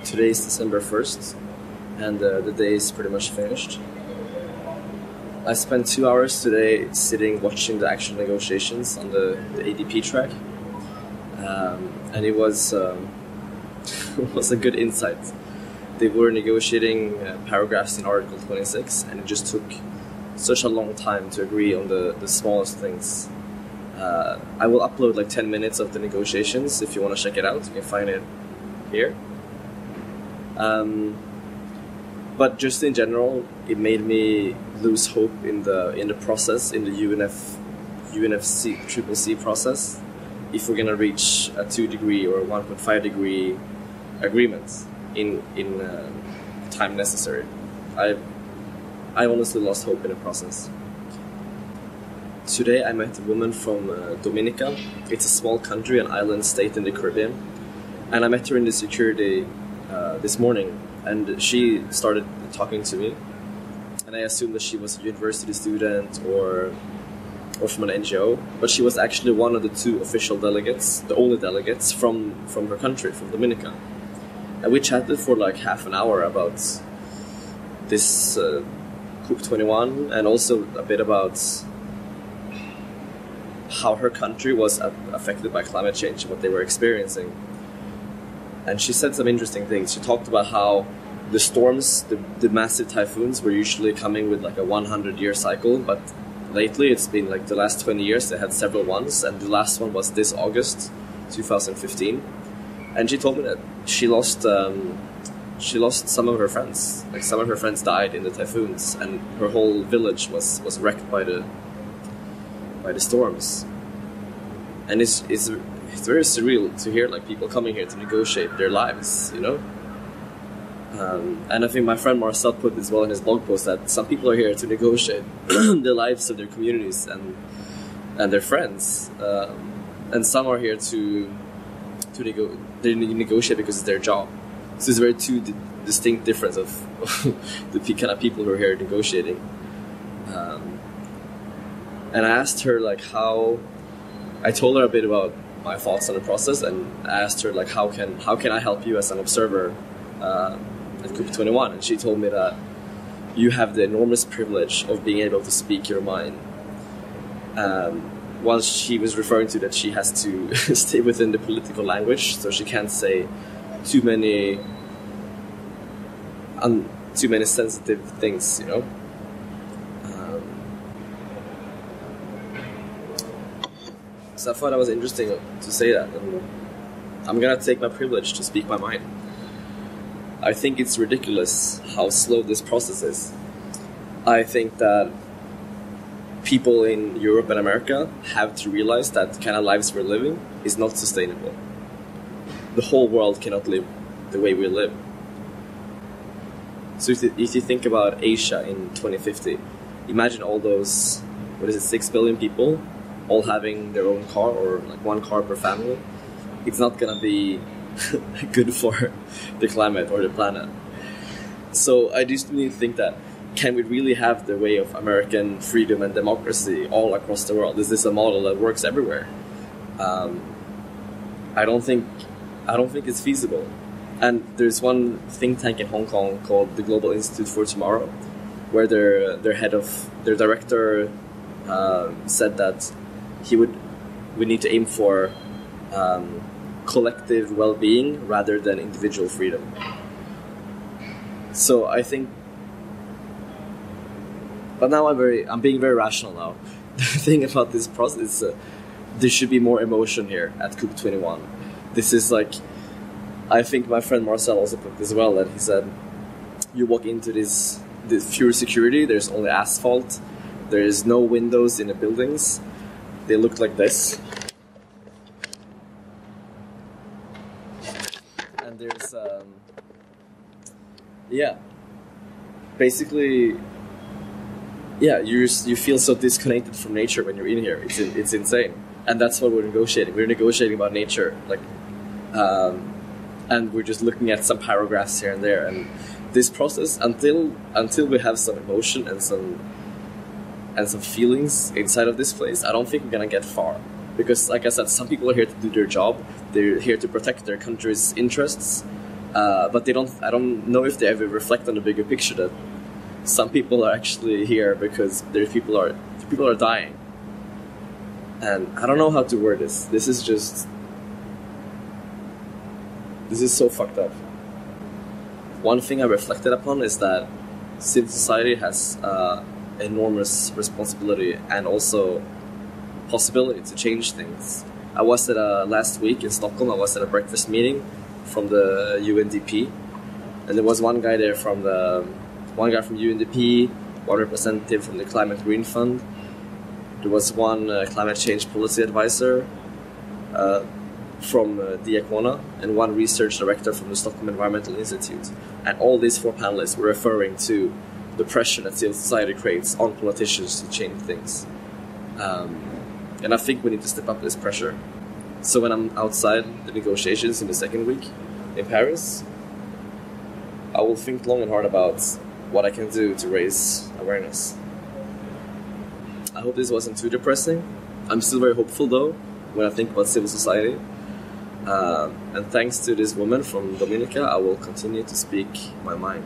Today is December 1st, and the day is pretty much finished. I spent 2 hours today sitting watching the actual negotiations on the ADP track, and it was it was a good insight. They were negotiating paragraphs in Article 26, and it just took such a long time to agree on the smallest things. I will upload like 10 minutes of the negotiations if you want to check it out. You can find it here. But just in general, it made me lose hope in the process, in the UNFCCC process, if we're gonna reach a 2-degree or 1.5-degree agreement in time necessary. I honestly lost hope in the process. Today I met a woman from Dominica. It's a small country, an island state in the Caribbean, and I met her in the security this morning, and she started talking to me, and I assumed that she was a university student or from an NGO, but she was actually one of the 2 official delegates, the only delegates from her country, from Dominica. And we chatted for like half an hour about this COP21, and also a bit about how her country was affected by climate change and what they were experiencing. And she said some interesting things. She talked about how the storms, the massive typhoons, were usually coming with like a 100-year cycle, but lately it's been like the last 20 years they had several ones, and the last one was this August 2015. And she told me that she lost some of her friends. Like some of her friends died in the typhoons, and her whole village was wrecked by the storms. And it's very surreal to hear like people coming here to negotiate their lives, you know. And I think my friend Marcel put this well in his blog post, that some people are here to negotiate the lives of their communities and their friends, and some are here to negotiate because it's their job. So it's very 2 distinct difference of the kind of people who are here negotiating. And I asked her like how. I told her a bit about my thoughts on the process, and I asked her like how can I help you as an observer at COP21, and she told me that you have the enormous privilege of being able to speak your mind. While she was referring to that she has to stay within the political language, so she can't say too many sensitive things, you know. So I thought that was interesting to say that, and I'm gonna take my privilege to speak my mind. I think it's ridiculous how slow this process is. I think that people in Europe and America have to realize that the kind of lives we're living is not sustainable. The whole world cannot live the way we live. So if you think about Asia in 2050, imagine all those, 6 billion people, all having their own car, or like 1 car per family. It's not gonna be good for the climate or the planet. So I just need to think that, can we really have the way of American freedom and democracy all across the world? Is this a model that works everywhere? I don't think it's feasible. And there's one think tank in Hong Kong called the Global Institute for Tomorrow, where their director said that we need to aim for collective well-being rather than individual freedom. So I think, but now I'm being very rational now. The thing about this process is there should be more emotion here at COP21. This is like, I think my friend Marcel also put this well, that he said, you walk into this pure security, there's only asphalt, there is no windows in the buildings, they look like this. And there's, basically, you feel so disconnected from nature when you're in here. It's insane. And that's what we're negotiating. We're negotiating about nature, and we're just looking at some paragraphs here and there. And this process, until we have some emotion and some feelings inside of this place, I don't think we're gonna get far. Because, like I said, some people are here to do their job. They're here to protect their country's interests, But I don't know if they ever reflect on the bigger picture that some people are actually here because people are dying. And I don't know how to word this. This is so fucked up. One thing I reflected upon is that civil society has enormous responsibility and also possibility to change things. I was at last week in Stockholm. I was at a breakfast meeting from the UNDP, and there was one guy from UNDP, one representative from the Climate Green Fund. There was one climate change policy advisor from Diacona, and one research director from the Stockholm Environmental Institute. And all these 4 panelists were referring to the pressure that civil society creates on politicians to change things. And I think we need to step up this pressure. So when I'm outside the negotiations in the second week in Paris, I will think long and hard about what I can do to raise awareness. I hope this wasn't too depressing. I'm still very hopeful though when I think about civil society. And thanks to this woman from Dominica, I will continue to speak my mind.